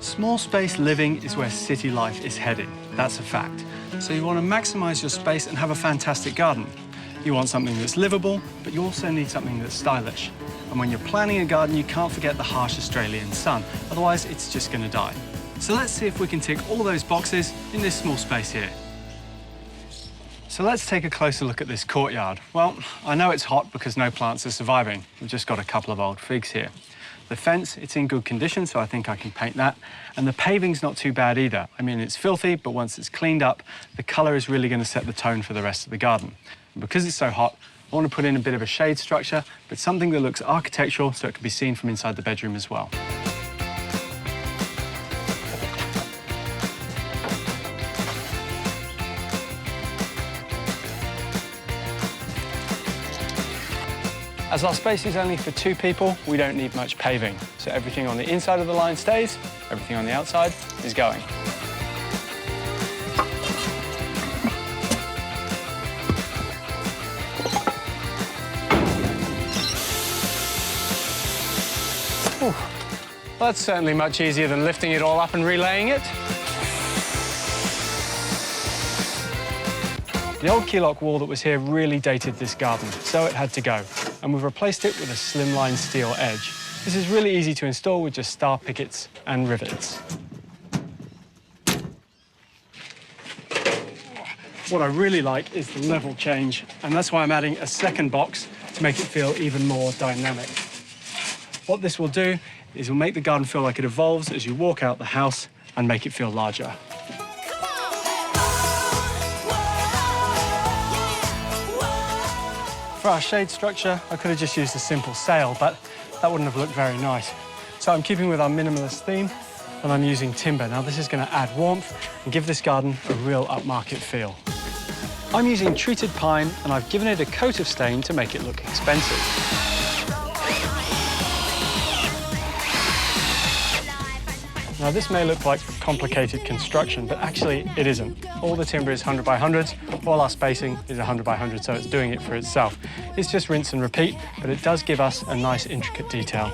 Small space living is where city life is heading. That's a fact. So you want to maximize your space and have a fantastic garden. You want something that's livable, but you also need something that's stylish. And when you're planning a garden, you can't forget the harsh Australian sun, otherwise it's just going to die. So let's see if we can tick all those boxes in this small space here. So let's take a closer look at this courtyard. Well, I know it's hot because no plants are surviving. We've just got a couple of old figs here. The fence, it's in good condition, so I think I can paint that. And the paving's not too bad either. I mean, it's filthy, but once it's cleaned up, the colour is really going to set the tone for the rest of the garden. And because it's so hot, I want to put in a bit of a shade structure, but something that looks architectural so it can be seen from inside the bedroom as well. As our space is only for 2 people, we don't need much paving. So everything on the inside of the line stays, everything on the outside is going. Whew. Well, that's certainly much easier than lifting it all up and relaying it. The old keylock wall that was here really dated this garden, so it had to go. And we've replaced it with a slimline steel edge. This is really easy to install with just star pickets and rivets. What I really like is the level change, and that's why I'm adding a second box to make it feel even more dynamic. What this will do is it'll make the garden feel like it evolves as you walk out the house and make it feel larger. For our shade structure, I could have just used a simple sail, but that wouldn't have looked very nice. So I'm keeping with our minimalist theme, and I'm using timber. Now, this is going to add warmth and give this garden a real upmarket feel. I'm using treated pine, and I've given it a coat of stain to make it look expensive. Now, this may look like complicated construction, but actually it isn't. All the timber is 100 by 100s, all our spacing is 100 by 100, so it's doing it for itself. It's just rinse and repeat, but it does give us a nice, intricate detail.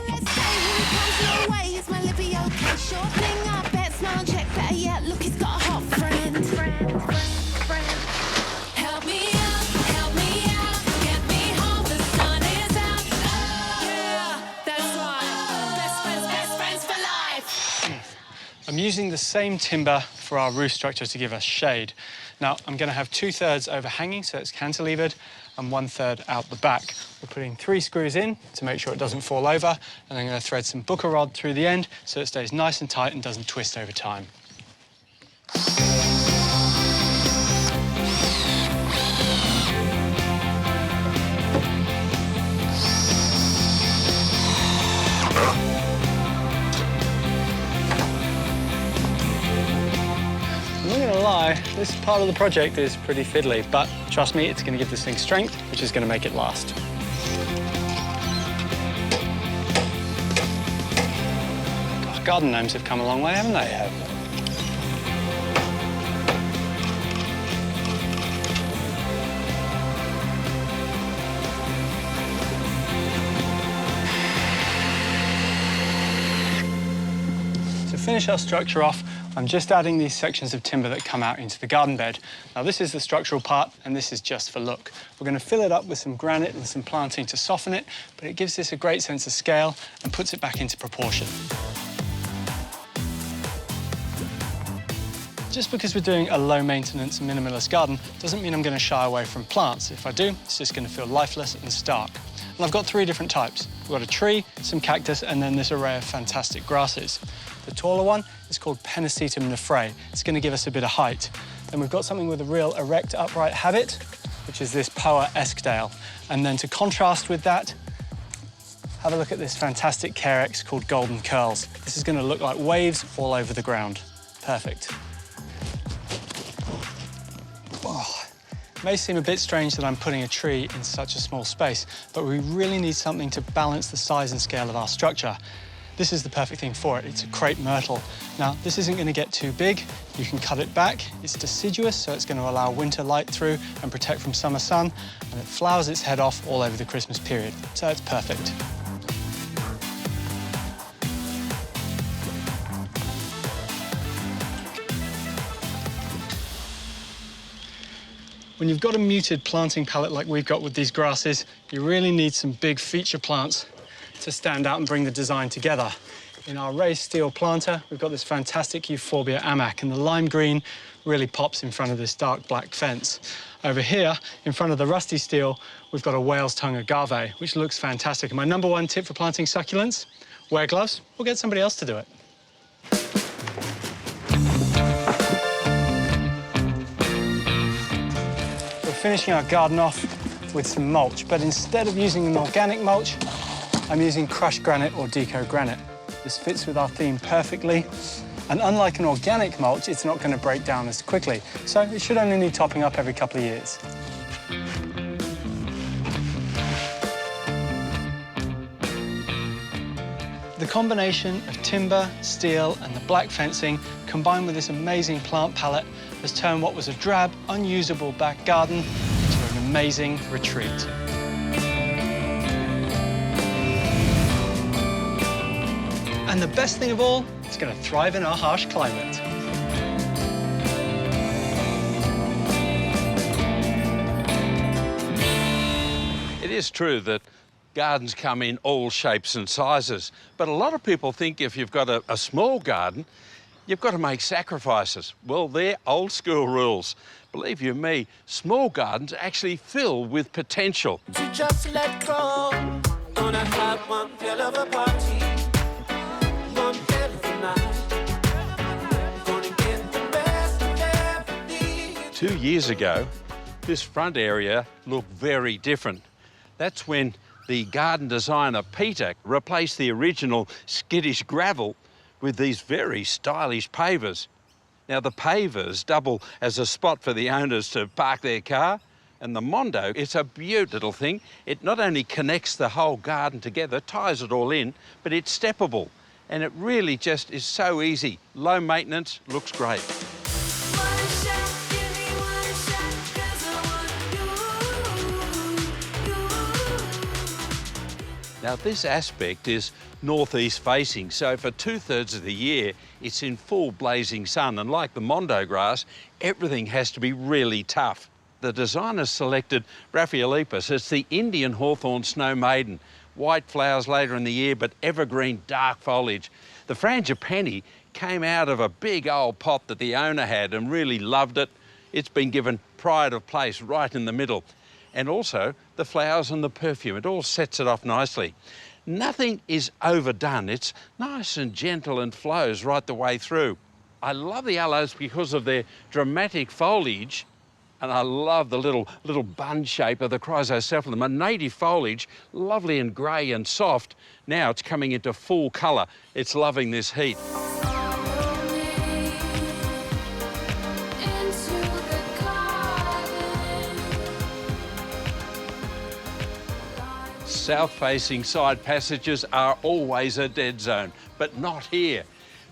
I'm using the same timber for our roof structure to give us shade. Now, I'm going to have 2/3 overhanging, so it's cantilevered, and 1/3 out the back. We're putting 3 screws in to make sure it doesn't fall over, and I'm going to thread some booker rod through the end so it stays nice and tight and doesn't twist over time. This part of the project is pretty fiddly, but trust me, it's going to give this thing strength, which is going to make it last. God, garden gnomes have come a long way, haven't they? To finish our structure off, I'm just adding these sections of timber that come out into the garden bed. Now, this is the structural part, and this is just for look. We're going to fill it up with some granite and some planting to soften it, but it gives this a great sense of scale and puts it back into proportion. Just because we're doing a low-maintenance, minimalist garden doesn't mean I'm going to shy away from plants. If I do, it's just going to feel lifeless and stark. And I've got 3 different types. We've got a tree, some cactus, and then this array of fantastic grasses. The taller one is called Pennisetum nefrae. It's going to give us a bit of height. Then we've got something with a real erect, upright habit, which is this Poa Escdale. And then to contrast with that, have a look at this fantastic Carex called Golden Curls. This is going to look like waves all over the ground. Perfect. Oh, it may seem a bit strange that I'm putting a tree in such a small space, but we really need something to balance the size and scale of our structure. This is the perfect thing for it. It's a crepe myrtle. Now, this isn't going to get too big. You can cut it back. It's deciduous, so it's going to allow winter light through and protect from summer sun, and it flowers its head off all over the Christmas period, so it's perfect. When you've got a muted planting palette like we've got with these grasses, you really need some big feature plants to stand out and bring the design together. In our raised steel planter, we've got this fantastic Euphorbia amac, and the lime green really pops in front of this dark black fence. Over here, in front of the rusty steel, we've got a whale's tongue agave, which looks fantastic. And my #1 tip for planting succulents, wear gloves or get somebody else to do it. We're finishing our garden off with some mulch, but instead of using an organic mulch, I'm using crushed granite or deco granite. This fits with our theme perfectly, and unlike an organic mulch, it's not going to break down as quickly, so it should only need topping up every couple of years. The combination of timber, steel, and the black fencing, combined with this amazing plant palette, has turned what was a drab, unusable back garden into an amazing retreat. And the best thing of all, it's going to thrive in our harsh climate. It is true that gardens come in all shapes and sizes, but a lot of people think if you've got a small garden, you've got to make sacrifices. Well, they're old school rules. Believe you me, small gardens actually fill with potential. To just let go, gonna have one hell of a party. 2 years ago, this front area looked very different. That's when the garden designer, Peter, replaced the original skittish gravel with these very stylish pavers. Now, the pavers double as a spot for the owners to park their car, and the Mondo, it's a beautiful little thing. It not only connects the whole garden together, ties it all in, but it's steppable. And it really just is so easy. Low maintenance, looks great. Now, this aspect is northeast facing, so for 2/3 of the year, it's in full blazing sun. And like the Mondo grass, everything has to be really tough. The designers selected Raphaelepis. It's the Indian hawthorn snow maiden. White flowers later in the year, but evergreen dark foliage. The frangipani came out of a big old pot that the owner had and really loved it. It's been given pride of place right in the middle. And also the flowers and the perfume, it all sets it off nicely. Nothing is overdone. It's nice and gentle and flows right the way through. I love the aloes because of their dramatic foliage, and I love the little bun shape of the chrysocephalum. A native foliage, lovely and grey and soft. Now it's coming into full colour. It's loving this heat. South-facing side passages are always a dead zone, but not here,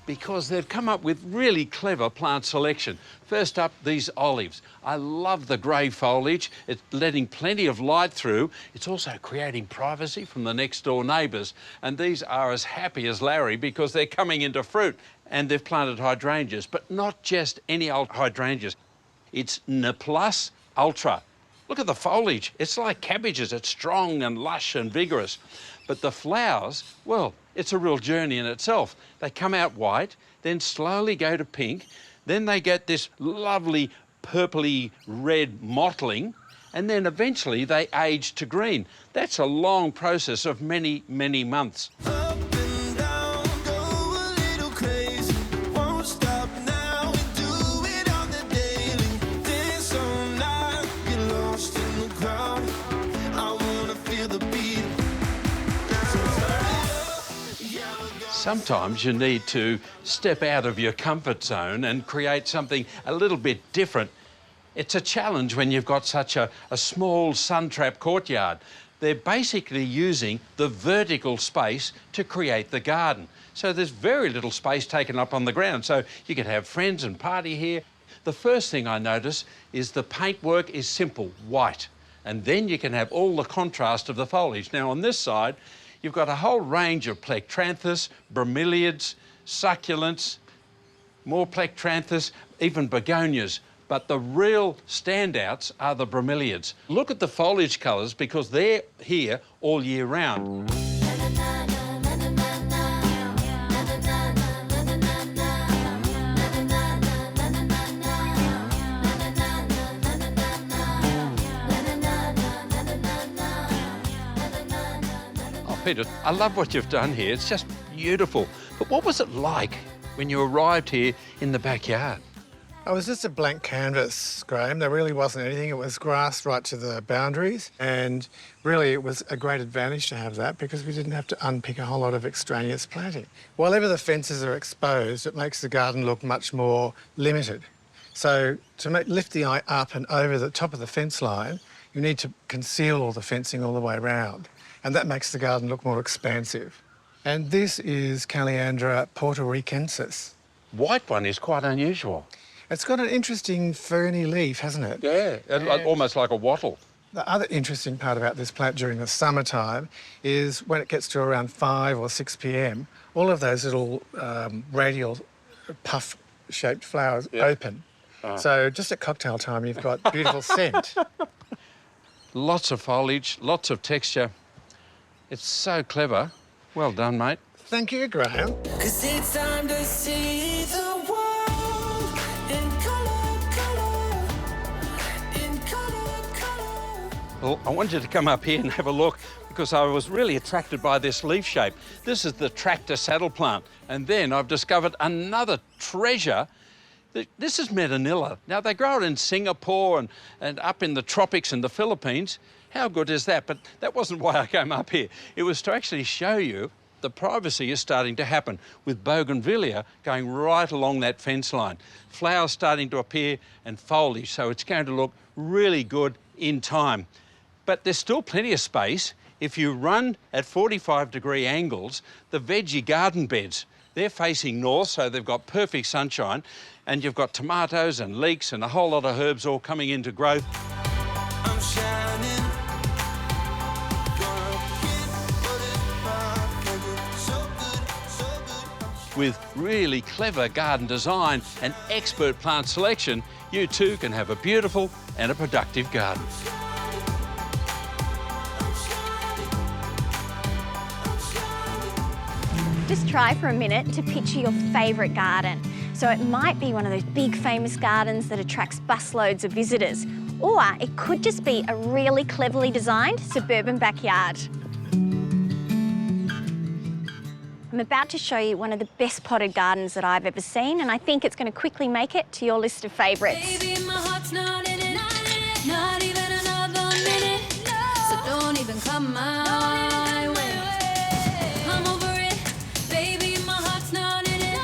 because they've come up with really clever plant selection. First up, these olives. I love the grey foliage. It's letting plenty of light through. It's also creating privacy from the next door neighbours. And these are as happy as Larry because they're coming into fruit. And they've planted hydrangeas, but not just any old hydrangeas. It's N+ Ultra. Look at the foliage. It's like cabbages. It's strong and lush and vigorous. But the flowers, well, it's a real journey in itself. They come out white, then slowly go to pink, then they get this lovely purpley red mottling, and then eventually they age to green. That's a long process of many, many months. Sometimes you need to step out of your comfort zone and create something a little bit different. It's a challenge when you've got such a small sun-trapped courtyard. They're basically using the vertical space to create the garden. So there's very little space taken up on the ground, so you can have friends and party here. The first thing I notice is the paintwork is simple, white, and then you can have all the contrast of the foliage. Now on this side, you've got a whole range of plectranthus, bromeliads, succulents, more plectranthus, even begonias. But the real standouts are the bromeliads. Look at the foliage colours because they're here all year round. Peter, I love what you've done here. It's just beautiful. But what was it like when you arrived here in the backyard? It was just a blank canvas, Graham. There really wasn't anything. It was grass right to the boundaries, and really it was a great advantage to have that because we didn't have to unpick a whole lot of extraneous planting. While the fences are exposed, it makes the garden look much more limited. So to lift the eye up and over the top of the fence line, you need to conceal all the fencing all the way around. And that makes the garden look more expansive. And this is Calliandra portoricensis. White one is quite unusual. It's got an interesting ferny leaf, hasn't it? Yeah, almost like a wattle. The other interesting part about this plant during the summertime is when it gets to around 5 or 6 p.m, all of those little radial puff-shaped flowers open. So just at cocktail time, you've got beautiful scent. Lots of foliage, lots of texture. It's so clever. Well done, mate. Thank you, Graham. 'Cause it's time to see the world in colour, colour, in colour, colour. Well, I want you to come up here and have a look because I was really attracted by this leaf shape. This is the tractor saddle plant. And then I've discovered another treasure. This is Medanilla. Now, they grow it in Singapore and up in the tropics in the Philippines. How good is that? But that wasn't why I came up here. It was to actually show you the privacy is starting to happen with bougainvillea going right along that fence line. Flowers starting to appear and foliage, so it's going to look really good in time. But there's still plenty of space. If you run at 45-degree angles, the veggie garden beds, they're facing north, so they've got perfect sunshine, and you've got tomatoes and leeks and a whole lot of herbs all coming into growth. I'm shining. With really clever garden design and expert plant selection, you too can have a beautiful and a productive garden. Just try for a minute to picture your favourite garden. So it might be one of those big famous gardens that attracts busloads of visitors, or it could just be a really cleverly designed suburban backyard. I'm about to show you one of the best potted gardens that I've ever seen, and I think it's going to quickly make it to your list of favourites. Baby, my heart's not in it, not even another minute, so don't even come my way. I'm over it, baby, my heart's not in it,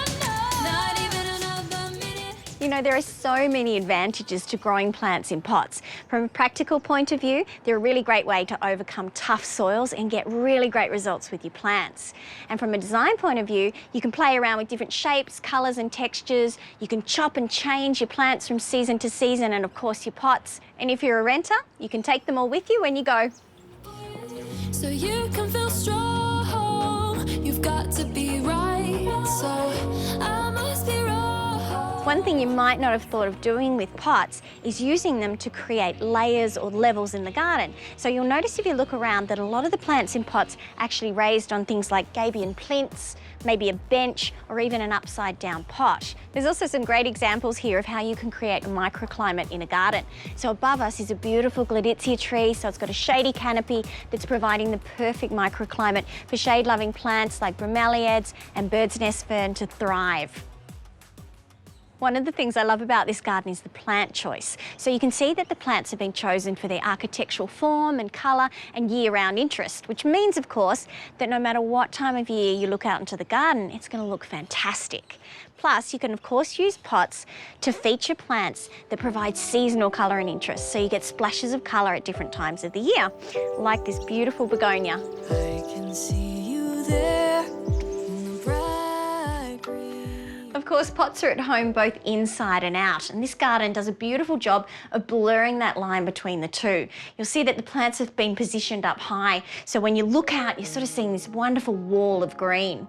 not even another minute. You know, there are so many advantages to growing plants in pots. From a practical point of view, they're a really great way to overcome tough soils and get really great results with your plants. And from a design point of view, you can play around with different shapes, colours and textures. You can chop and change your plants from season to season, and of course your pots. And if you're a renter, you can take them all with you when you go. So you can feel strong, you've got to be right, so I must be wrong. One thing you might not have thought of doing with pots is using them to create layers or levels in the garden. So you'll notice if you look around that a lot of the plants in pots are actually raised on things like gabion plinths, maybe a bench, or even an upside down pot. There's also some great examples here of how you can create a microclimate in a garden. So above us is a beautiful gladitsia tree, so it's got a shady canopy that's providing the perfect microclimate for shade-loving plants like bromeliads and bird's nest fern to thrive. One of the things I love about this garden is the plant choice. So you can see that the plants have been chosen for their architectural form and colour and year-round interest, which means, of course, that no matter what time of year you look out into the garden, it's going to look fantastic. Plus, you can, of course, use pots to feature plants that provide seasonal colour and interest, so you get splashes of colour at different times of the year, like this beautiful begonia. I can see you there in the bright green. Of course, pots are at home both inside and out, and this garden does a beautiful job of blurring that line between the two. You'll see that the plants have been positioned up high, so when you look out, you're sort of seeing this wonderful wall of green.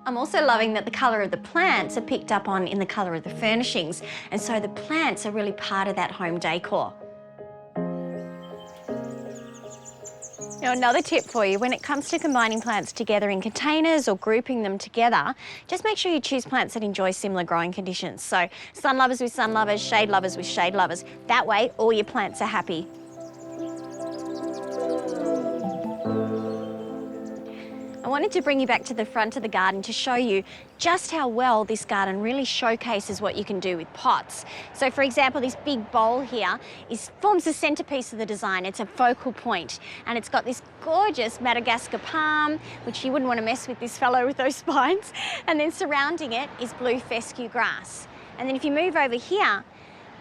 I'm also loving that the colour of the plants are picked up on in the colour of the furnishings, and so the plants are really part of that home decor. Now, another tip for you, when it comes to combining plants together in containers or grouping them together, just make sure you choose plants that enjoy similar growing conditions. So sun lovers with sun lovers, shade lovers with shade lovers. That way, all your plants are happy. I wanted to bring you back to the front of the garden to show you just how well this garden really showcases what you can do with pots. So for example, this big bowl here forms the centerpiece of the design. It's a focal point, and it's got this gorgeous Madagascar palm, which you wouldn't want to mess with this fellow with those spines. And then surrounding it is blue fescue grass. And then if you move over here,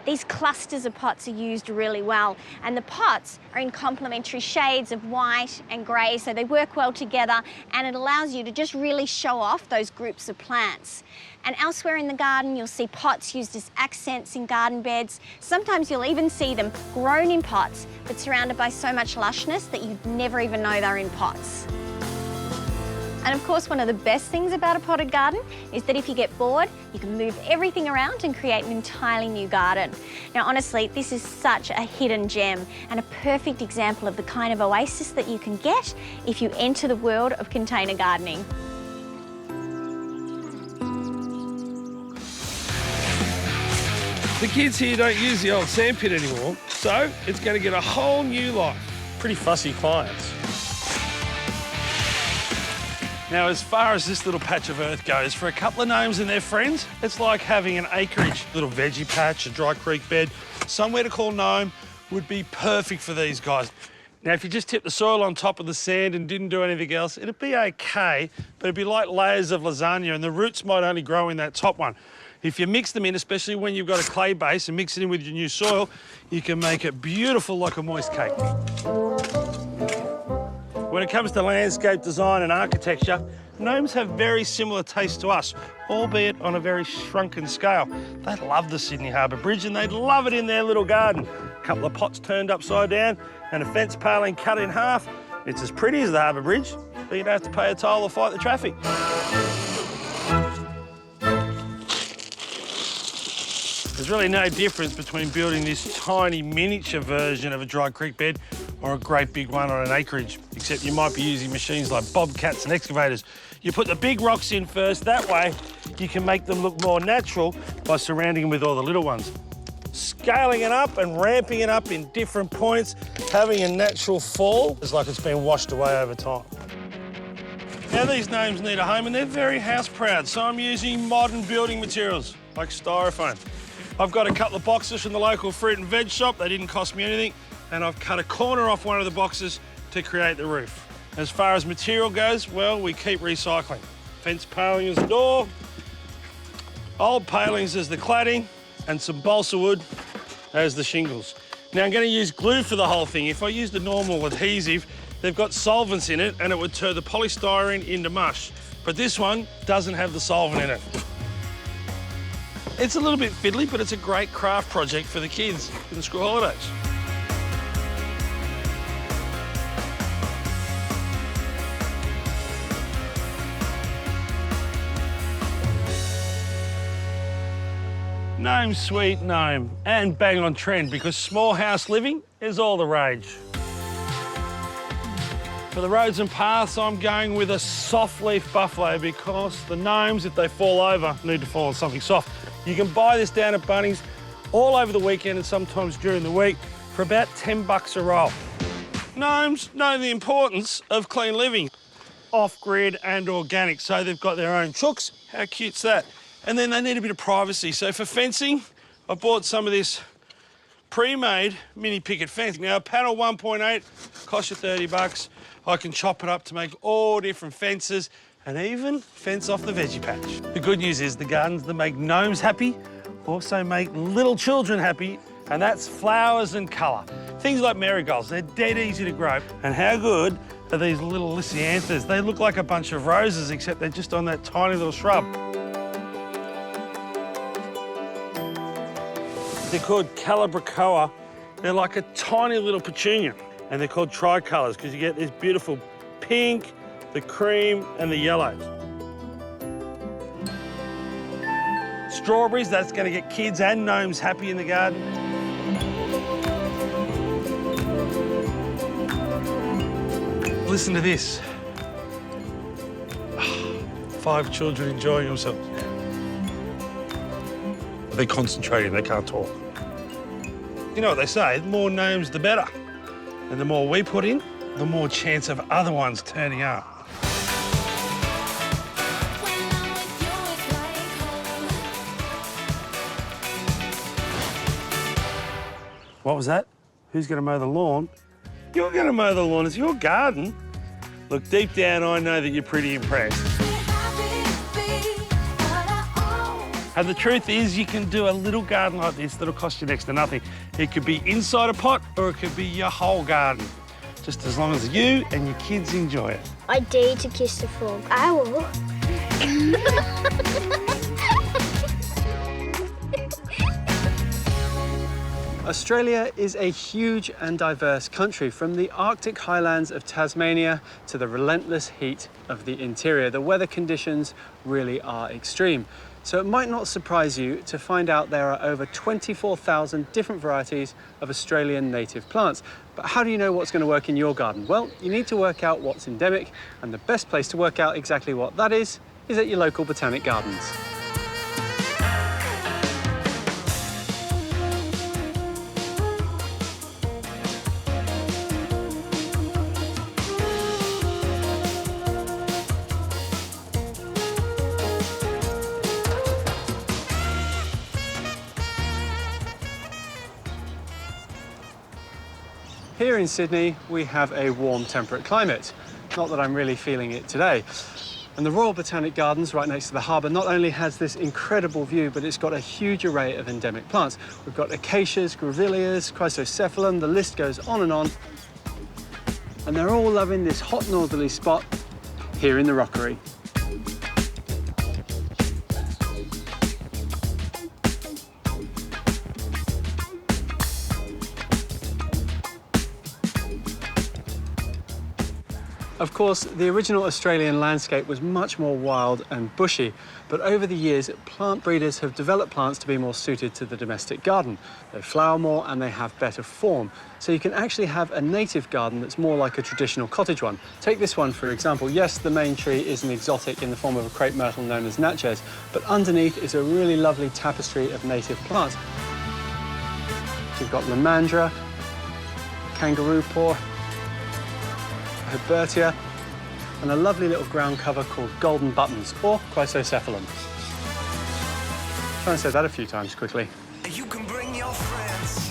these clusters of pots are used really well, and the pots are in complementary shades of white and grey, so they work well together, and it allows you to just really show off those groups of plants. And elsewhere in the garden, you'll see pots used as accents in garden beds. Sometimes you'll even see them grown in pots, but surrounded by so much lushness that you'd never even know they're in pots. And of course, one of the best things about a potted garden is that if you get bored, you can move everything around and create an entirely new garden. Now, honestly, this is such a hidden gem and a perfect example of the kind of oasis that you can get if you enter the world of container gardening. The kids here don't use the old sandpit anymore, so it's going to get a whole new life. Pretty fussy clients. Now, as far as this little patch of earth goes, for a couple of gnomes and their friends, it's like having an acreage. Little veggie patch, a dry creek bed, somewhere to call gnome would be perfect for these guys. Now, if you just tipped the soil on top of the sand and didn't do anything else, it'd be okay, but it'd be like layers of lasagna, and the roots might only grow in that top one. If you mix them in, especially when you've got a clay base, and mix it in with your new soil, you can make it beautiful like a moist cake. When it comes to landscape design and architecture, gnomes have very similar tastes to us, albeit on a very shrunken scale. They love the Sydney Harbour Bridge, and they'd love it in their little garden. A couple of pots turned upside down and a fence paling cut in half. It's as pretty as the Harbour Bridge, but you don't have to pay a toll or fight the traffic. There's really no difference between building this tiny miniature version of a dry creek bed or a great big one on an acreage, except you might be using machines like bobcats and excavators. You put the big rocks in first, that way you can make them look more natural by surrounding them with all the little ones. Scaling it up and ramping it up in different points, having a natural fall is like it's been washed away over time. Now, these gnomes need a home and they're very house proud, so I'm using modern building materials like styrofoam. I've got a couple of boxes from the local fruit and veg shop. They didn't cost me anything, and I've cut a corner off one of the boxes to create the roof. As far as material goes, well, we keep recycling. Fence paling as the door, old palings as the cladding, and some balsa wood as the shingles. Now, I'm going to use glue for the whole thing. If I used a normal adhesive, they've got solvents in it, and it would turn the polystyrene into mush. But this one doesn't have the solvent in it. It's a little bit fiddly, but it's a great craft project for the kids in the school holidays. Gnome's sweet gnome, and bang on trend because small house living is all the rage. For the roads and paths, I'm going with a soft leaf buffalo because the gnomes, if they fall over, need to fall on something soft. You can buy this down at Bunnings all over the weekend and sometimes during the week for about $10 a roll. Gnomes know the importance of clean living, off-grid and organic, so they've got their own chooks. How cute's that? And then they need a bit of privacy. So for fencing, I bought some of this pre-made mini picket fence. Now, a panel 1.8 costs you $30. I can chop it up to make all different fences and even fence off the veggie patch. The good news is the gardens that make gnomes happy also make little children happy, and that's flowers and colour. Things like marigolds, they're dead easy to grow. And how good are these little lisianthus? They look like a bunch of roses, except they're just on that tiny little shrub. They're called calabricoa. They're like a tiny little petunia, and they're called tricolours because you get this beautiful pink, the cream and the yellow. strawberries. That's going to get kids and gnomes happy in the garden. Listen to this. 5 children enjoying themselves. They're concentrating, they can't talk. You know what they say, the more gnomes, the better. And the more we put in, the more chance of other ones turning up. What was that? Who's going to mow the lawn? You're going to mow the lawn. It's your garden. Look, deep down, I know that you're pretty impressed. And the truth is, you can do a little garden like this that'll cost you next to nothing. It could be inside a pot or it could be your whole garden. Just as long as you and your kids enjoy it. I dare to kiss the frog. I will. Australia is a huge and diverse country, from the Arctic highlands of Tasmania to the relentless heat of the interior. The weather conditions really are extreme. So it might not surprise you to find out there are over 24,000 different varieties of Australian native plants. But how do you know what's going to work in your garden? Well, you need to work out what's endemic, and the best place to work out exactly what that is at your local botanic gardens. Here in Sydney, we have a warm, temperate climate. Not that I'm really feeling it today. And the Royal Botanic Gardens, right next to the harbour, not only has this incredible view, but it's got a huge array of endemic plants. We've got acacias, grevilleas, chrysocephalum, the list goes on and on. And they're all loving this hot northerly spot here in the Rockery. Of course, the original Australian landscape was much more wild and bushy, but over the years, plant breeders have developed plants to be more suited to the domestic garden. They flower more and they have better form. So you can actually have a native garden that's more like a traditional cottage one. Take this one, for example. Yes, the main tree is an exotic in the form of a crepe myrtle known as natchez, but underneath is a really lovely tapestry of native plants. You've got lamandra, kangaroo paw, Herbertia, and a lovely little ground cover called golden buttons, or chrysocephalum. Try and say that a few times quickly. You can bring your friends.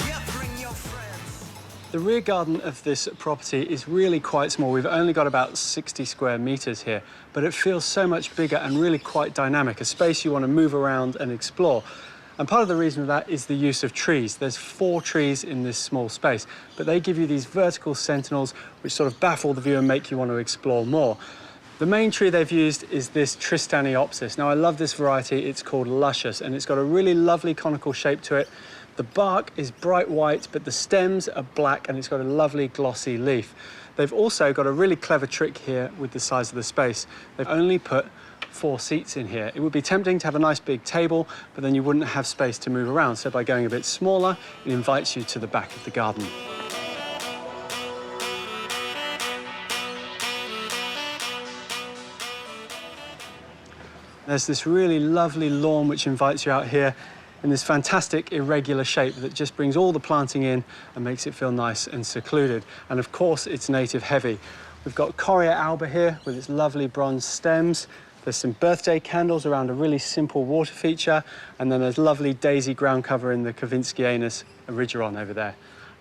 Yeah, bring your friends. The rear garden of this property is really quite small. We've only got about 60 square metres here, but it feels so much bigger and really quite dynamic, a space you want to move around and explore. And part of the reason for that is the use of trees. There's 4 trees in this small space, but they give you these vertical sentinels which sort of baffle the view and make you want to explore more. The main tree they've used is this Tristaniopsis. Now, I love this variety. It's called Luscious, and it's got a really lovely conical shape to it. The bark is bright white, but the stems are black, and it's got a lovely glossy leaf. They've also got a really clever trick here with the size of the space. They've only put 4 seats in here. It would be tempting to have a nice big table, but then you wouldn't have space to move around. So by going a bit smaller, it invites you to the back of the garden. There's this really lovely lawn which invites you out here in this fantastic irregular shape that just brings all the planting in and makes it feel nice and secluded. And of course, it's native heavy. We've got Courtyard alba here with its lovely bronze stems. There's some birthday candles around a really simple water feature, and then there's lovely daisy ground cover in the Kavinskianus erigeron over there.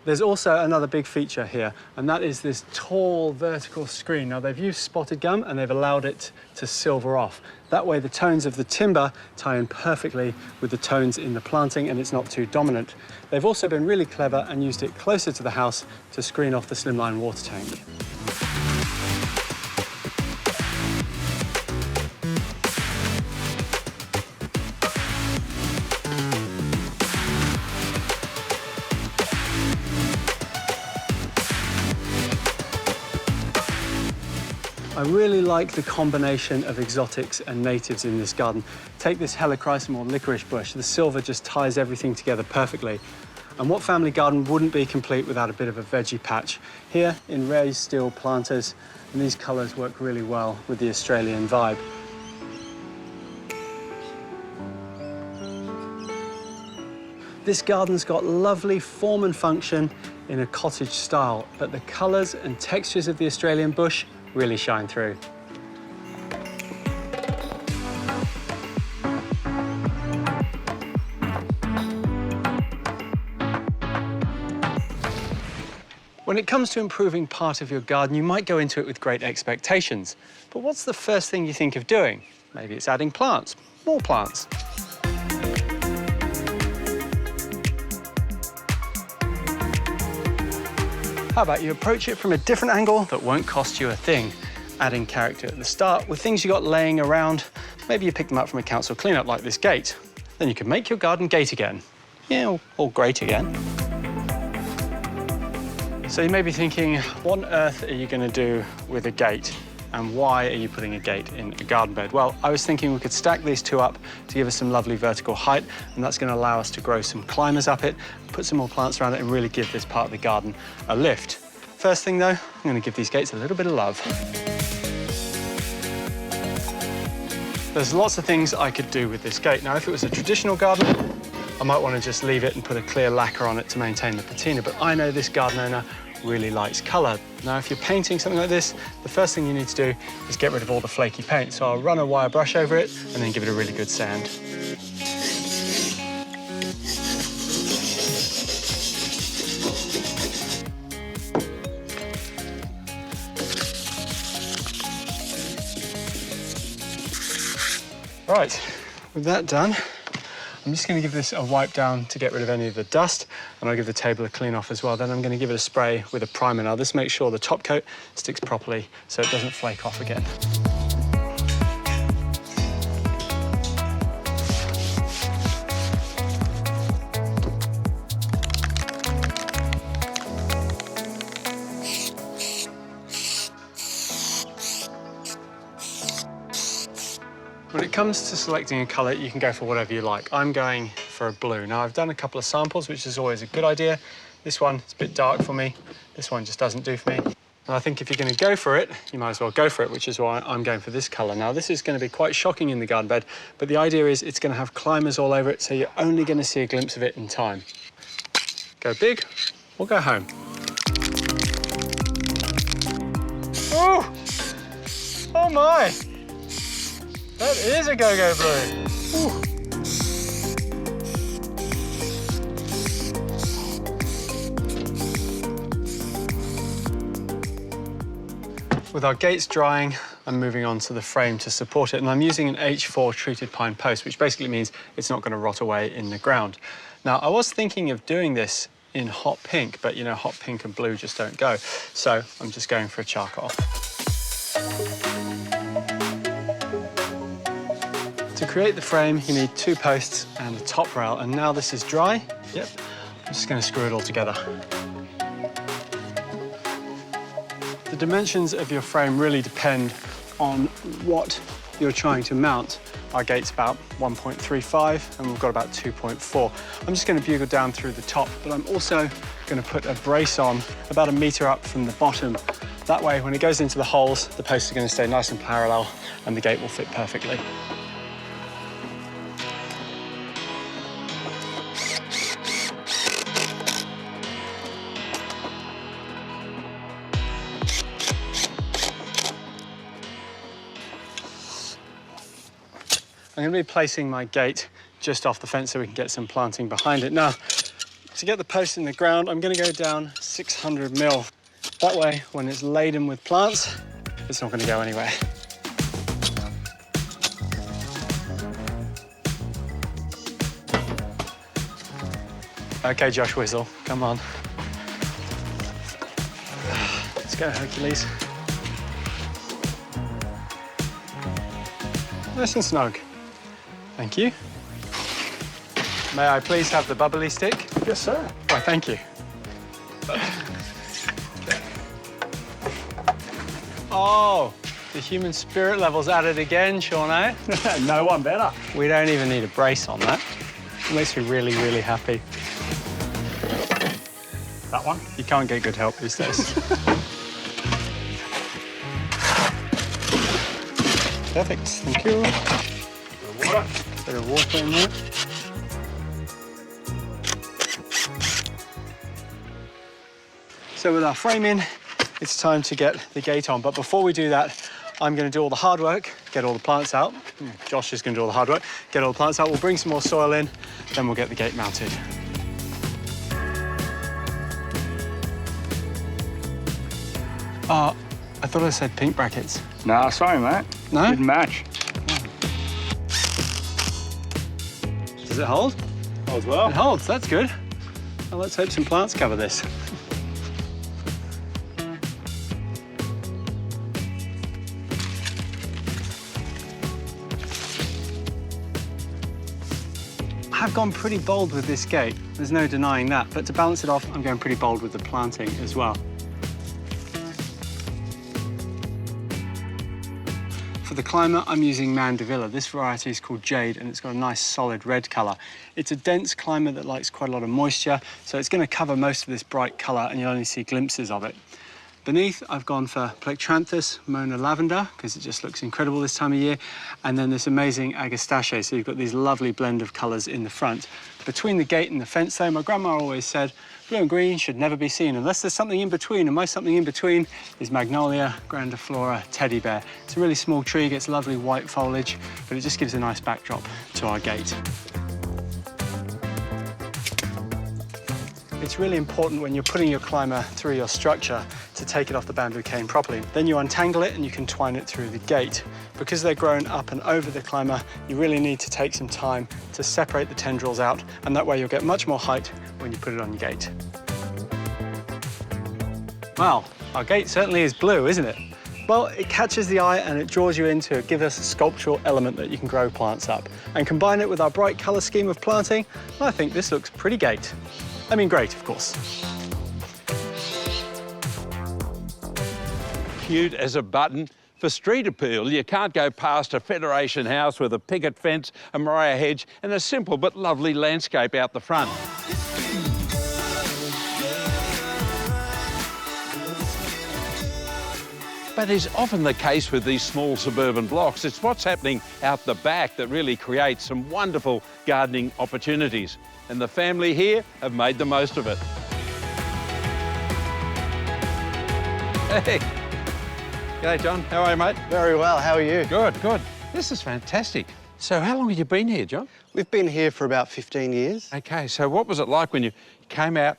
There's also another big feature here, and that is this tall vertical screen. Now, they've used spotted gum and they've allowed it to silver off. That way, the tones of the timber tie in perfectly with the tones in the planting, and it's not too dominant. They've also been really clever and used it closer to the house to screen off the slimline water tank. I really like the combination of exotics and natives in this garden. Take this helichrysum or licorice bush. The silver just ties everything together perfectly. And what family garden wouldn't be complete without a bit of a veggie patch? Here in raised steel planters, and these colours work really well with the Australian vibe. This garden's got lovely form and function in a cottage style, but the colours and textures of the Australian bush really shine through. When it comes to improving part of your garden, you might go into it with great expectations. But what's the first thing you think of doing? Maybe it's adding plants, more plants. How about you approach it from a different angle that won't cost you a thing? Adding character at the start with things you got laying around. Maybe you pick them up from a council cleanup like this gate. Then you can make your garden gate again. Yeah, or great again. So you may be thinking, what on earth are you going to do with a gate? And why are you putting a gate in a garden bed? Well, I was thinking we could stack these two up to give us some lovely vertical height, and that's going to allow us to grow some climbers up it, put some more plants around it, and really give this part of the garden a lift. First thing, though, I'm going to give these gates a little bit of love. There's lots of things I could do with this gate. Now, if it was a traditional garden, I might want to just leave it and put a clear lacquer on it to maintain the patina, but I know this garden owner really likes colour. Now, if you're painting something like this, the first thing you need to do is get rid of all the flaky paint. So I'll run a wire brush over it and then give it a really good sand. Right, with that done, I'm just going to give this a wipe down to get rid of any of the dust, and I'll give the table a clean off as well. Then I'm going to give it a spray with a primer. Now, this makes sure the top coat sticks properly so it doesn't flake off again. When it comes to selecting a colour, you can go for whatever you like. I'm going for a blue. Now, I've done a couple of samples, which is always a good idea. This one is a bit dark for me. This one just doesn't do for me. And I think if you're going to go for it, you might as well go for it, which is why I'm going for this colour. Now, this is going to be quite shocking in the garden bed, but the idea is it's going to have climbers all over it, so you're only going to see a glimpse of it in time. Go big or go home. Oh! Oh, my! That is a go-go blue. Ooh. With our gates drying, I'm moving on to the frame to support it, and I'm using an H4 treated pine post, which basically means it's not going to rot away in the ground. Now, I was thinking of doing this in hot pink, but you know, hot pink and blue just don't go. So I'm just going for a charcoal. To create the frame, you need 2 posts and a top rail, and now this is dry, I'm just going to screw it all together. The dimensions of your frame really depend on what you're trying to mount. Our gate's about 1.35 and we've got about 2.4. I'm just going to bugle down through the top, but I'm also going to put a brace on about 1 metre up from the bottom. That way, when it goes into the holes, the posts are going to stay nice and parallel and the gate will fit perfectly. I'm going to be placing my gate just off the fence so we can get some planting behind it. Now, to get the post in the ground, I'm going to go down 600 mil. That way, when it's laden with plants, it's not going to go anywhere. Okay, Josh Whizzle, come on. Let's go, Hercules. Nice and snug. Thank you. May I please have the bubbly stick? Yes, sir. Why, thank you. Oh, The human spirit level's at it again, Shaun. No one better. We don't even need a brace on that. It makes me really, really happy. That one? You can't get good help these days. Perfect, thank you. Bit of water in there. So with our frame in, it's time to get the gate on. But before we do that, I'm going to do all the hard work, get all the plants out. Josh is going to do all the hard work, get all the plants out. We'll bring some more soil in, then we'll get the gate mounted. I thought I said pink brackets. Nah, sorry, mate. No? Didn't match. Does it hold? Holds well. It holds, that's good. Well, let's hope some plants cover this. I've gone pretty bold with this gate. There's no denying that. But to balance it off, I'm going pretty bold with the planting as well. For the climber, I'm using Mandevilla. This variety is called Jade, and it's got a nice solid red colour. It's a dense climber that likes quite a lot of moisture, so it's going to cover most of this bright colour, and you'll only see glimpses of it. Beneath, I've gone for Plectranthus Mona Lavender, because it just looks incredible this time of year, and then this amazing Agastache, so you've got these lovely blend of colours in the front. Between the gate and the fence, though, my grandma always said, blue and green should never be seen unless there's something in between, and my something in between is Magnolia grandiflora teddy bear. It's a really small tree, gets lovely white foliage, but it just gives a nice backdrop to our gate. It's really important when you're putting your climber through your structure to take it off the bamboo cane properly. Then you untangle it and you can twine it through the gate. Because they're grown up and over the climber, you really need to take some time to separate the tendrils out, and that way you'll get much more height when you put it on your gate. Well, our gate certainly is blue, isn't it? Well, it catches the eye and it draws you in to give us a sculptural element that you can grow plants up. And combine it with our bright colour scheme of planting, I think this looks pretty gate. I mean, great, of course. Cute as a button. For street appeal, you can't go past a Federation house with a picket fence, a Mariah hedge, and a simple but lovely landscape out the front. But is often the case with these small suburban blocks. It's what's happening out the back that really creates some wonderful gardening opportunities. And the family here have made the most of it. Hey. G'day, John. How are you, mate? Very well. How are you? Good, good. This is fantastic. So how long have you been here, John? We've been here for about 15 years. OK, so what was it like when you came out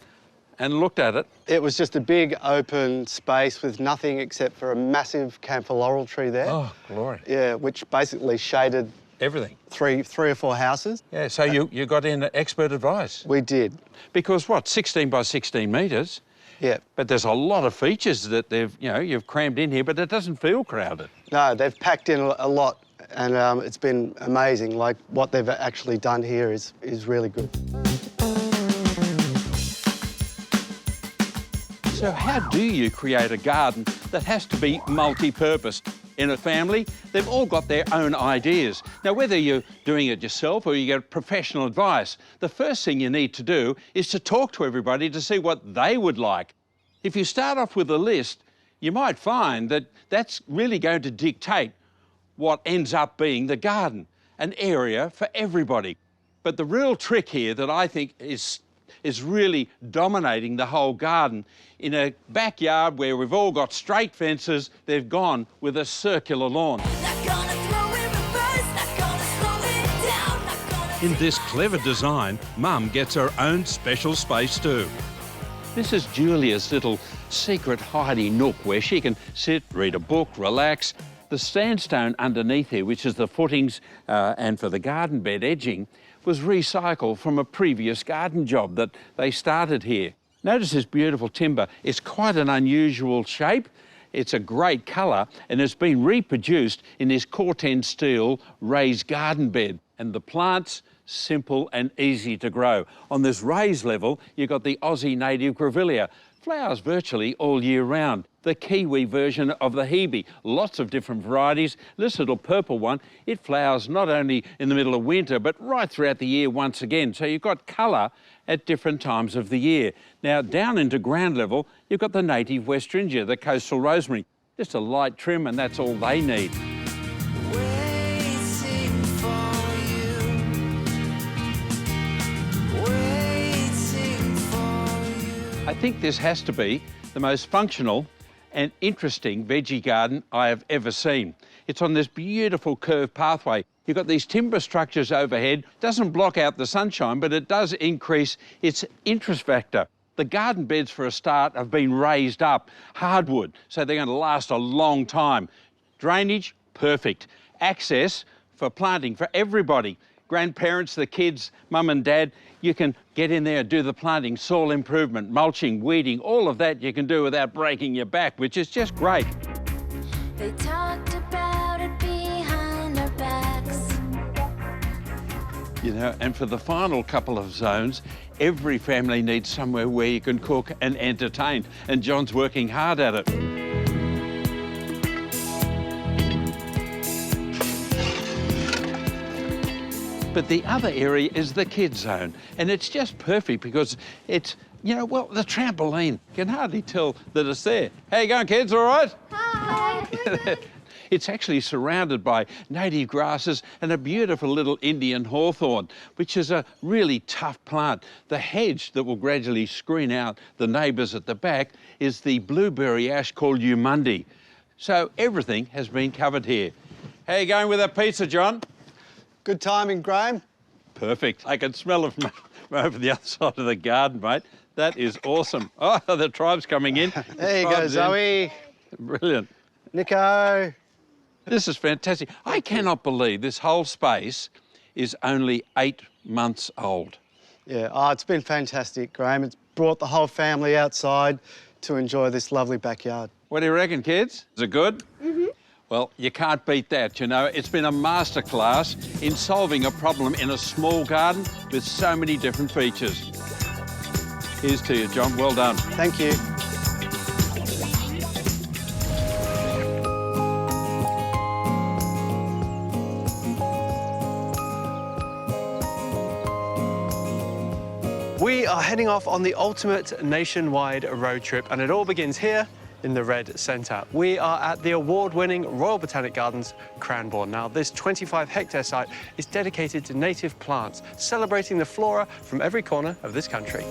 and looked at it? It was just a big open space with nothing except for a massive camphor laurel tree there. Oh, glory. Yeah, which basically shaded everything. Three or four houses. Yeah, so you got in expert advice? We did. Because what, 16 by 16 metres? Yeah. But there's a lot of features that you've crammed in here, but it doesn't feel crowded. No, they've packed in a lot, and it's been amazing. Like, what they've actually done here is really good. So how do you create a garden that has to be multi-purpose? In a family, they've all got their own ideas. Now, whether you're doing it yourself or you get professional advice, the first thing you need to do is to talk to everybody to see what they would like. If you start off with a list, you might find that that's really going to dictate what ends up being the garden, an area for everybody. But the real trick here that I think is really dominating the whole garden, in a backyard where we've all got straight fences, they've gone with a circular lawn. In this clever design, Mum gets her own special space too. This is Julia's little secret hidey nook where she can sit, read a book, relax. The sandstone underneath here, which is the footings and for the garden bed edging, was recycled from a previous garden job that they started here. Notice this beautiful timber. It's quite an unusual shape. It's a great colour, and it's been reproduced in this Courtyard steel raised garden bed. And the plants, simple and easy to grow. On this raised level, you've got the Aussie native grevillea, flowers virtually all year round. the kiwi version of the hebe. Lots of different varieties. This little purple one, it flowers not only in the middle of winter, but right throughout the year once again. So you've got colour at different times of the year. Now, down into ground level, you've got the native Westringia, the coastal rosemary. Just a light trim, and that's all they need. Waiting for you. Waiting for you. I think this has to be the most functional and interesting veggie garden I have ever seen. It's on this beautiful curved pathway. You've got these timber structures overhead. Doesn't block out the sunshine, but it does increase its interest factor. The garden beds, for a start, have been raised up, hardwood, so they're going to last a long time. Drainage, perfect. Access for planting for everybody. Grandparents, the kids, mum and dad, you can get in there and do the planting, soil improvement, mulching, weeding, all of that you can do without breaking your back, which is just great. They talked about it behind our backs. You know, and for the final couple of zones, every family needs somewhere where you can cook and entertain, and John's working hard at it. But the other area is the kids zone, and it's just perfect because it's, you know, well, the trampoline. You can hardly tell that it's there. How you going, kids, all right? Hi. It's actually surrounded by native grasses and a beautiful little Indian hawthorn, which is a really tough plant. The hedge that will gradually screen out the neighbours at the back is the blueberry ash called Umundi. So everything has been covered here. How you going with that pizza, John? Good timing, Graham. Perfect. I can smell it from over the other side of the garden, mate. That is awesome. Oh, the tribe's coming in. There you go, Zoe. Brilliant. Nico. This is fantastic. I cannot believe this whole space is only 8 months old. Yeah, oh, it's been fantastic, Graham. It's brought the whole family outside to enjoy this lovely backyard. What do you reckon, kids? Is it good? Mm-hmm. Well, you can't beat that, you know. It's been a masterclass in solving a problem in a small garden with so many different features. Here's to you, John. Well done. Thank you. We are heading off on the ultimate nationwide road trip, and it all begins here in the Red Centre. We are at the award-winning Royal Botanic Gardens, Cranbourne. Now, this 25-hectare site is dedicated to native plants, celebrating the flora from every corner of this country.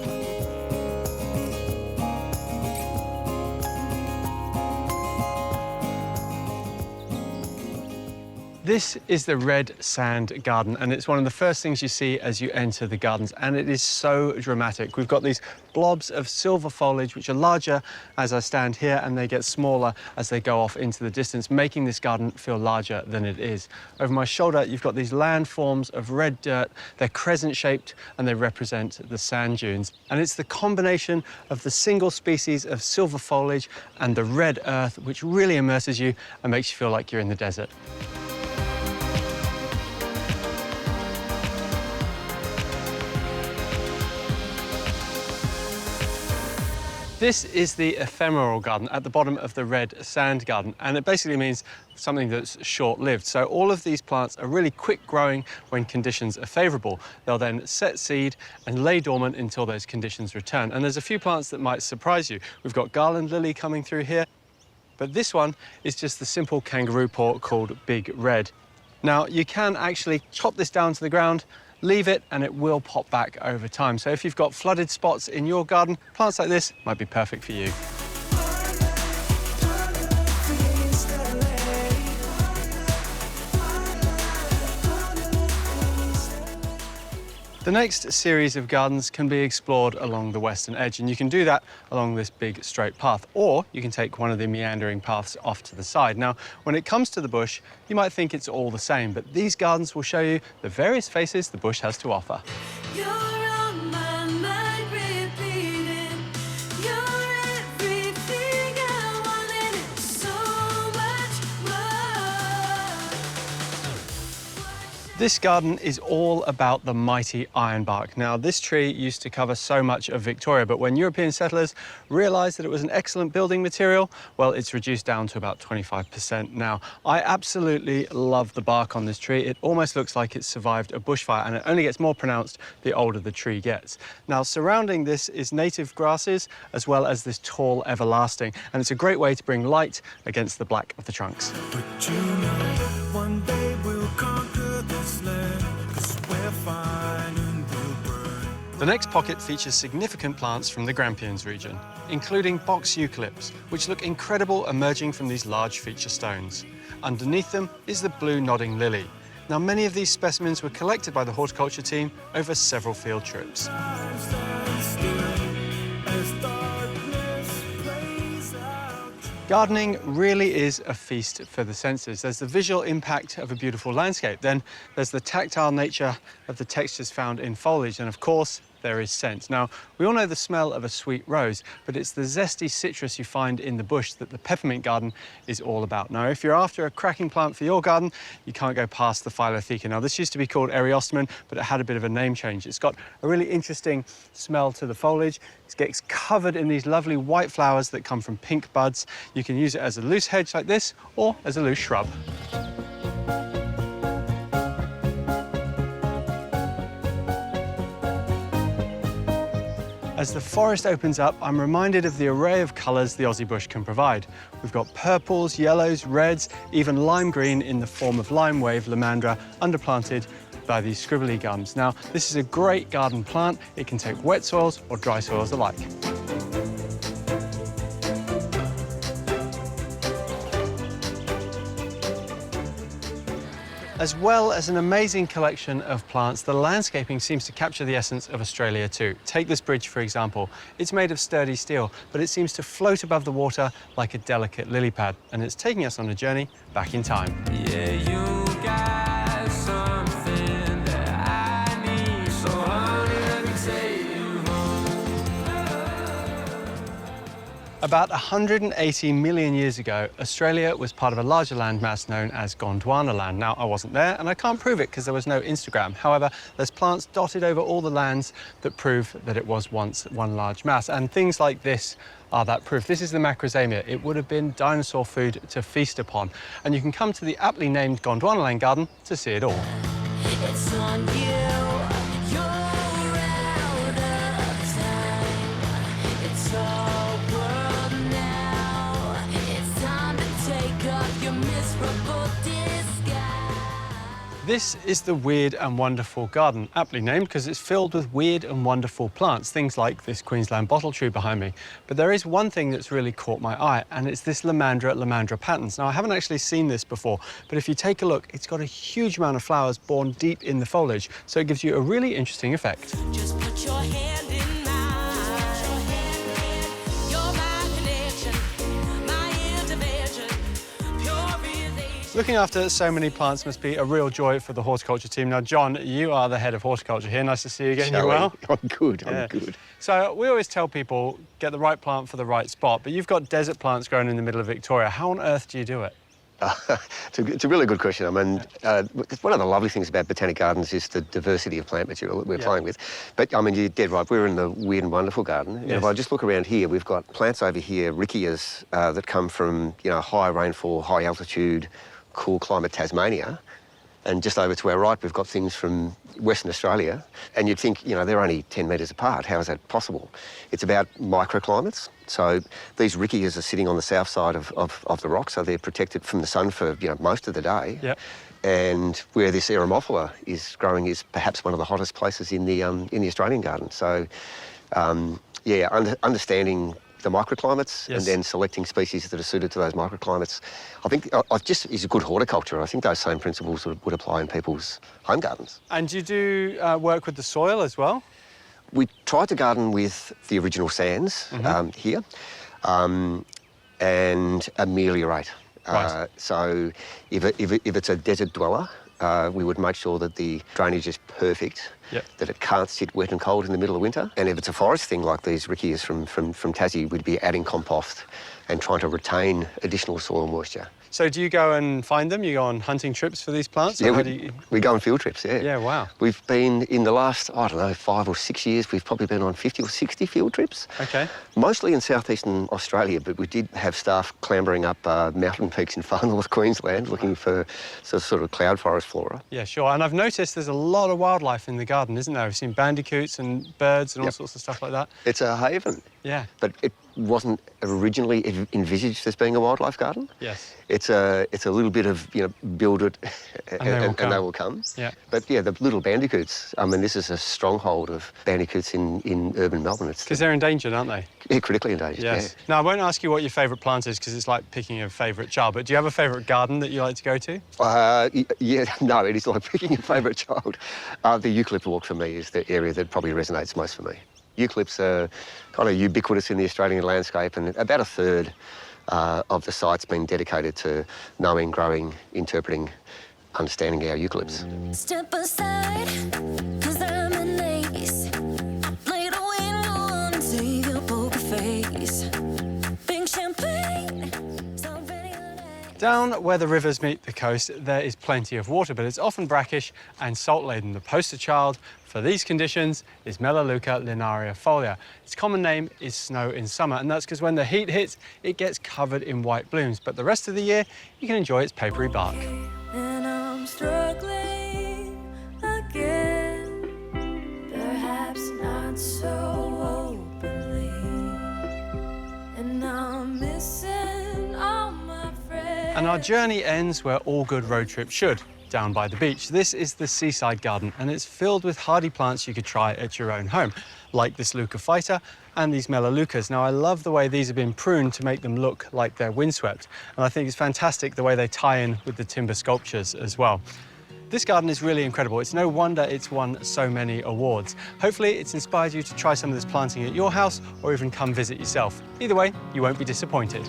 This is the Red Sand Garden, and it's one of the first things you see as you enter the gardens, and it is so dramatic. We've got these blobs of silver foliage, which are larger as I stand here, and they get smaller as they go off into the distance, making this garden feel larger than it is. Over my shoulder, you've got these landforms of red dirt. They're crescent-shaped, and they represent the sand dunes. And it's the combination of the single species of silver foliage and the red earth which really immerses you and makes you feel like you're in the desert. This is the ephemeral garden at the bottom of the Red Sand Garden, and it basically means something that's short-lived. So all of these plants are really quick-growing when conditions are favourable. They'll then set seed and lay dormant until those conditions return. And there's a few plants that might surprise you. We've got garland lily coming through here, but this one is just the simple kangaroo paw called Big Red. Now, you can actually chop this down to the ground, leave it, and it will pop back over time. So if you've got flooded spots in your garden, plants like this might be perfect for you. The next series of gardens can be explored along the western edge, and you can do that along this big straight path, or you can take one of the meandering paths off to the side. Now, when it comes to the bush, you might think it's all the same, but these gardens will show you the various faces the bush has to offer. You're on my mind, repeating. You're everything I wanted, and so much more. This garden is all about the mighty ironbark. Now, this tree used to cover so much of Victoria, but when European settlers realised that it was an excellent building material, well, it's reduced down to about 25% now. I absolutely love the bark on this tree. It almost looks like it's survived a bushfire, and it only gets more pronounced the older the tree gets. Now, surrounding this is native grasses, as well as this tall everlasting, and it's a great way to bring light against the black of the trunks. But you know, one day we'll conquer this land, 'cause we're fine and we'll burn. The next pocket features significant plants from the Grampians region, including box eucalypts, which look incredible emerging from these large feature stones. Underneath them is the blue nodding lily. Now, many of these specimens were collected by the horticulture team over several field trips. Gardening really is a feast for the senses. There's the visual impact of a beautiful landscape. Then there's the tactile nature of the textures found in foliage. And of course, there is scent. Now, we all know the smell of a sweet rose, but it's the zesty citrus you find in the bush that the peppermint garden is all about. Now, if you're after a cracking plant for your garden, you can't go past the Philotheca. Now, this used to be called Eriostemon, but it had a bit of a name change. It's got a really interesting smell to the foliage. It gets covered in these lovely white flowers that come from pink buds. You can use it as a loose hedge like this, or as a loose shrub. As the forest opens up, I'm reminded of the array of colours the Aussie bush can provide. We've got purples, yellows, reds, even lime green in the form of lime wave lomandra underplanted by these scribbly gums. Now, this is a great garden plant. It can take wet soils or dry soils alike. As well as an amazing collection of plants, the landscaping seems to capture the essence of Australia too. Take this bridge, for example. It's made of sturdy steel, but it seems to float above the water like a delicate lily pad, and it's taking us on a journey back in time. Yeah, you got something that I need, so honey, let me take you home. About 180 million years ago, Australia was part of a larger landmass known as Gondwana land. Now, I wasn't there, and I can't prove it because there was no Instagram. However, there's plants dotted over all the lands that prove that it was once one large mass, and things like this are that proof. This is the macrozamia. It would have been dinosaur food to feast upon, and you can come to the aptly named Gondwana land garden to see it all. It's on you. You're out of time. It's all world now. It's time to take off your miserable disguise. This is the Weird and Wonderful Garden, aptly named because it's filled with weird and wonderful plants, things like this Queensland bottle tree behind me. But there is one thing that's really caught my eye, and it's this lomandra patens. Now, I haven't actually seen this before, but if you take a look, it's got a huge amount of flowers borne deep in the foliage, so it gives you a really interesting effect. Just put your hand in mine. You're my connection, my intervention, pure relation. Looking after so many plants must be a real joy for the horticulture team. Now, John, you are the head of horticulture here. Nice to see you again. You well? I'm good, Yeah. I'm good. So we always tell people, get the right plant for the right spot, but you've got desert plants growing in the middle of Victoria. How on earth do you do it? It's a really good question. I mean, one of the lovely things about Botanic Gardens is the diversity of plant material that we're playing with. But, I mean, you're dead right. We're in the Weird and Wonderful Garden. And if I just look around here, we've got plants over here, rickeas, that come from, you know, high rainfall, high altitude, cool climate Tasmania. And just over to our right, we've got things from Western Australia. And you'd think, you know, they're only 10 metres apart. How is that possible? It's about microclimates. So these rickeas are sitting on the south side of the rock, so they're protected from the sun for, you know, most of the day. Yep. And where this Aeromophila is growing is perhaps one of the hottest places in the Australian garden. So, yeah, understanding the microclimates and then selecting species that are suited to those microclimates, I think just is a good horticulture. I think those same principles would apply in people's home gardens. And do you do work with the soil as well? We tried to garden with the original sands here and ameliorate. Right. So if it's a desert dweller, we would make sure that the drainage is perfect that it can't sit wet and cold in the middle of winter. And if it's a forest thing like these rickeas from Tassie, we'd be adding compost and trying to retain additional soil moisture. So do you go and find them? You go on hunting trips for these plants? Yeah, we go on field trips, yeah. Yeah, wow. We've been, in the last, I don't know, 5 or 6 years, we've probably been on 50 or 60 field trips. Okay. Mostly in southeastern Australia, but we did have staff clambering up mountain peaks in far north Queensland looking for sort of cloud forest flora. Yeah, sure. And I've noticed there's a lot of wildlife in the garden, isn't there? I've seen bandicoots and birds and all sorts of stuff like that. It's a haven. Yeah. But it wasn't originally envisaged as being a wildlife garden. Yes. It's a little bit of, build it and they will come. Yeah. But yeah, the little bandicoots, I mean, this is a stronghold of bandicoots in urban Melbourne. Because they're endangered, aren't they? Yeah, critically endangered, Yes. yeah. Now, I won't ask you what your favourite plant is because it's like picking a favourite child, but do you have a favourite garden that you like to go to? Yeah, no, it is like picking a favourite child. The eucalypt walk for me is the area that probably resonates most for me. Eucalypts are kind of ubiquitous in the Australian landscape, and about a third of the site's been dedicated to knowing, growing, interpreting, understanding our eucalypts. Step aside, 'cause I'm an ace. Play the window and see your poker face. Pink champagne, so very late. Down where the rivers meet the coast, there is plenty of water, but it's often brackish and salt-laden. The poster child for these conditions is Melaleuca lineariifolia. Its common name is snow in summer, and that's because when the heat hits, it gets covered in white blooms. But the rest of the year, you can enjoy its papery bark. And I'm struggling again, perhaps not so openly. And I'm missing all my friends. And our journey ends where all good road trips should, down by the beach. This is the Seaside Garden, and it's filled with hardy plants you could try at your own home, like this leucophyta and these melaleucas. Now, I love the way these have been pruned to make them look like they're windswept, and I think it's fantastic the way they tie in with the timber sculptures as well. This garden is really incredible. It's no wonder it's won so many awards. Hopefully, it's inspired you to try some of this planting at your house or even come visit yourself. Either way, you won't be disappointed.